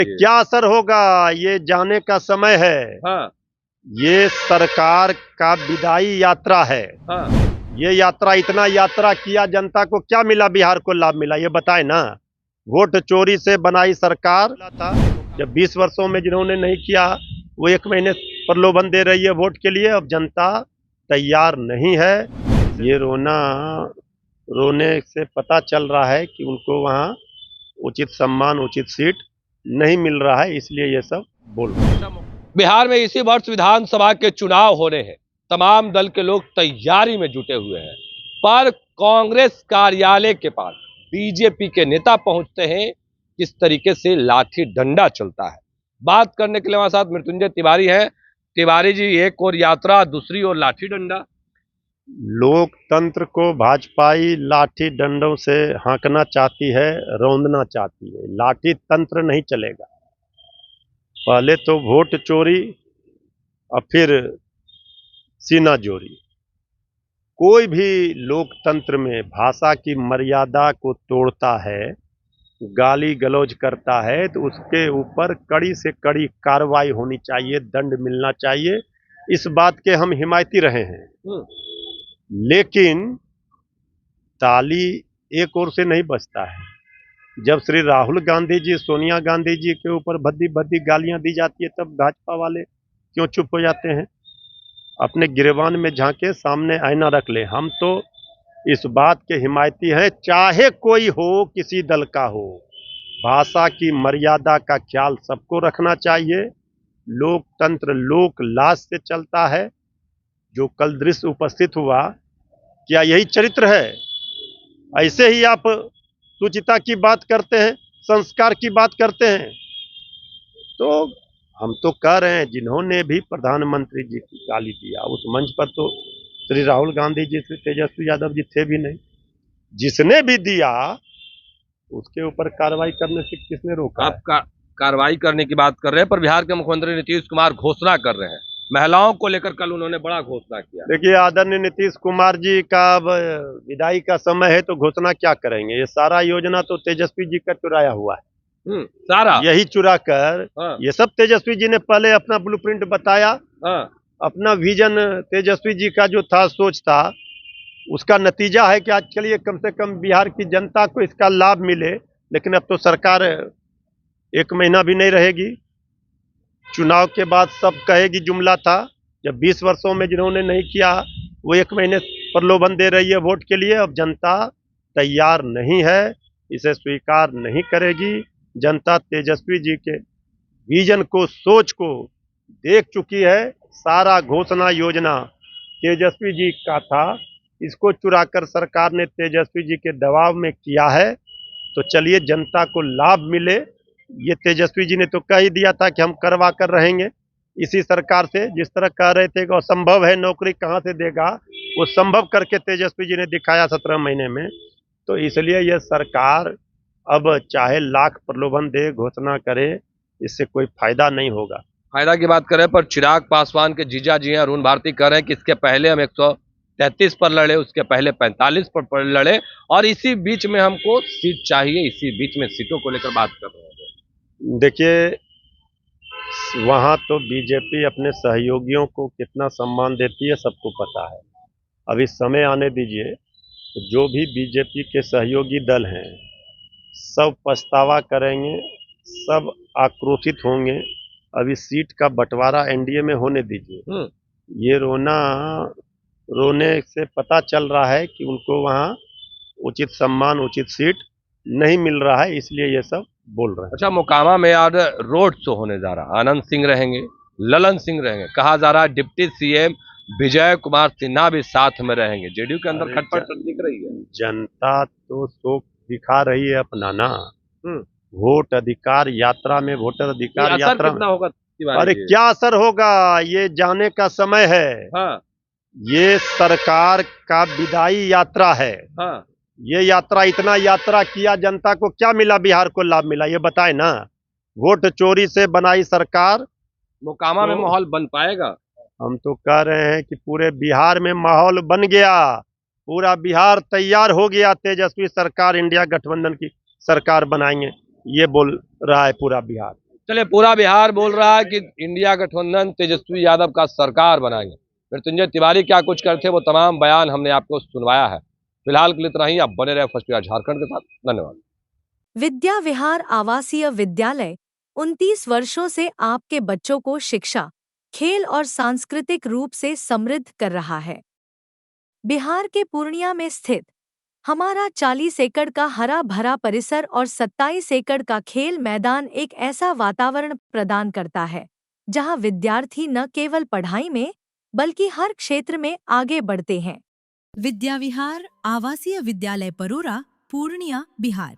क्या असर होगा ये जाने का समय है। हाँ। ये सरकार का विदाई यात्रा है। हाँ। ये यात्रा इतना यात्रा किया, जनता को क्या मिला, बिहार को लाभ मिला ये बताए ना। वोट चोरी से बनाई सरकार था, जब 20 वर्षों में जिन्होंने नहीं किया वो 1 महीने प्रलोभन दे रही है वोट के लिए। अब जनता तैयार नहीं है। ये रोने से पता चल रहा है कि उनको वहाँ उचित सम्मान, उचित सीट नहीं मिल रहा है, इसलिए ये सब बोल रहे हैं। बिहार में इसी वर्ष विधानसभा के चुनाव होने हैं। तमाम दल के लोग तैयारी में जुटे हुए हैं, पर कांग्रेस कार्यालय के पास बीजेपी के नेता पहुंचते हैं, किस तरीके से लाठी डंडा चलता है। बात करने के लिए हमारे साथ मृत्युंजय तिवारी हैं। तिवारी जी, एक और यात्रा, दूसरी ओर लाठी डंडा। लोकतंत्र को भाजपाई लाठी डंडों से हाँकना चाहती है, रौंदना चाहती है। लाठी तंत्र नहीं चलेगा। पहले तो वोट चोरी और फिर सीना जोरी। कोई भी लोकतंत्र में भाषा की मर्यादा को तोड़ता है, गाली गलौज करता है, तो उसके ऊपर कड़ी से कड़ी कार्रवाई होनी चाहिए, दंड मिलना चाहिए। इस बात के हम हिमायती रहे हैं। लेकिन ताली एक ओर से नहीं बजता है। जब श्री राहुल गांधी जी, सोनिया गांधी जी के ऊपर भद्दी भद्दी गालियां दी जाती है, तब भाजपा वाले क्यों चुप हो जाते हैं? अपने गिरेबान में झांके, सामने आईना रख ले। हम तो इस बात के हिमायती हैं, चाहे कोई हो, किसी दल का हो, भाषा की मर्यादा का ख्याल सबको रखना चाहिए। लोकतंत्र लोक लाज से चलता है। जो कल दृश्य उपस्थित हुआ, क्या यही चरित्र है? ऐसे ही आप शुचिता की बात करते हैं, संस्कार की बात करते हैं? तो हम तो कह रहे हैं, जिन्होंने भी प्रधानमंत्री जी की गाली दिया, उस मंच पर तो श्री राहुल गांधी जी, श्री तेजस्वी यादव जी थे भी नहीं। जिसने भी दिया उसके ऊपर कार्रवाई करने से किसने रोका? आप कार्रवाई करने की बात कर रहे हैं, पर बिहार के मुख्यमंत्री नीतीश कुमार घोषणा कर रहे हैं। महिलाओं को लेकर कल उन्होंने बड़ा घोषणा किया। देखिए, आदरणीय नीतीश कुमार जी का अब विदाई का समय है, तो घोषणा क्या करेंगे? ये सारा योजना तो तेजस्वी जी का चुराया हुआ है। सारा यही चुरा कर ये सब तेजस्वी जी ने पहले अपना ब्लूप्रिंट बताया। अपना विजन तेजस्वी जी का जो था, सोच था, उसका नतीजा है कि आज के लिए कम से कम बिहार की जनता को इसका लाभ मिले। लेकिन अब तो सरकार 1 महीना भी नहीं रहेगी। चुनाव के बाद सब कहेगी जुमला था। जब 20 वर्षों में जिन्होंने नहीं किया वो 1 महीने प्रलोभन दे रही है वोट के लिए। अब जनता तैयार नहीं है, इसे स्वीकार नहीं करेगी। जनता तेजस्वी जी के विजन को, सोच को देख चुकी है। सारा घोषणा योजना तेजस्वी जी का था, इसको चुराकर सरकार ने तेजस्वी जी के दबाव में किया है। तो चलिए, जनता को लाभ मिले। ये तेजस्वी जी ने तो कह ही दिया था कि हम करवा कर रहेंगे इसी सरकार से। जिस तरह कह रहे थे कि असंभव है, नौकरी कहाँ से देगा, वो संभव करके तेजस्वी जी ने दिखाया 17 महीने में। तो इसलिए यह सरकार अब चाहे लाख प्रलोभन दे, घोषणा करे, इससे कोई फायदा नहीं होगा। फायदा की बात करें, पर चिराग पासवान के जीजा जी हैं अरुण भारती कह रहे हैं कि इसके पहले हम 133 पर लड़े, उसके पहले 45 पर लड़े, और इसी बीच में हमको सीट चाहिए। इसी बीच में सीटों को लेकर बात कर रहे हैं। देखिए, वहां तो बीजेपी अपने सहयोगियों को कितना सम्मान देती है सबको पता है। अभी समय आने दीजिए, तो जो भी बीजेपी के सहयोगी दल हैं सब पछतावा करेंगे, सब आक्रोशित होंगे। अभी सीट का बंटवारा एनडीए में होने दीजिए। ये रोने से पता चल रहा है कि उनको वहाँ उचित सम्मान, उचित सीट नहीं मिल रहा है, इसलिए ये सब बोल रहे हैं। अच्छा, मोकामा में आज रोड शो होने जा रहा है। आनंद सिंह रहेंगे, ललन सिंह रहेंगे, कहा जा रहा है डिप्टी सीएम विजय कुमार सिन्हा भी साथ में रहेंगे। जेडीयू के अंदर खटपट दिख रही है। जनता तो शोक दिखा रही है अपना ना। वोट अधिकार यात्रा में, वोटर अधिकार यात्रा कितना होगा? अरे क्या असर होगा ये जाने का समय है। ये सरकार का विदाई यात्रा है। ये यात्रा इतना यात्रा किया, जनता को क्या मिला, बिहार को लाभ मिला ये बताए ना। वोट चोरी से बनाई सरकार। मोकामा में माहौल बन पाएगा? हम तो कह रहे हैं कि पूरे बिहार में माहौल बन गया। पूरा बिहार तैयार हो गया। तेजस्वी सरकार, इंडिया गठबंधन की सरकार बनाएंगे, ये बोल रहा है पूरा बिहार। चलिए, पूरा बिहार बोल रहा है कि इंडिया गठबंधन तेजस्वी यादव का सरकार बनाएंगे। मृत्युंजय तिवारी क्या कुछ करते वो तमाम बयान हमने आपको सुनवाया है। फिलहाल के लिए इतना ही। आप बने रहे फर्स्ट बिहार झारखंड के साथ। धन्यवाद। विद्या विहार आवासीय विद्यालय 29 वर्षों से आपके बच्चों को शिक्षा, खेल और सांस्कृतिक रूप से समृद्ध कर रहा है। बिहार के पूर्णिया में स्थित हमारा 40 एकड़ का हरा भरा परिसर और 27 एकड़ का खेल मैदान एक ऐसा वातावरण प्रदान करता है जहां विद्यार्थी न केवल पढ़ाई में बल्कि हर क्षेत्र में आगे बढ़ते हैं। विद्या विहार आवासीय विद्यालय परोरा, पूर्णिया, बिहार।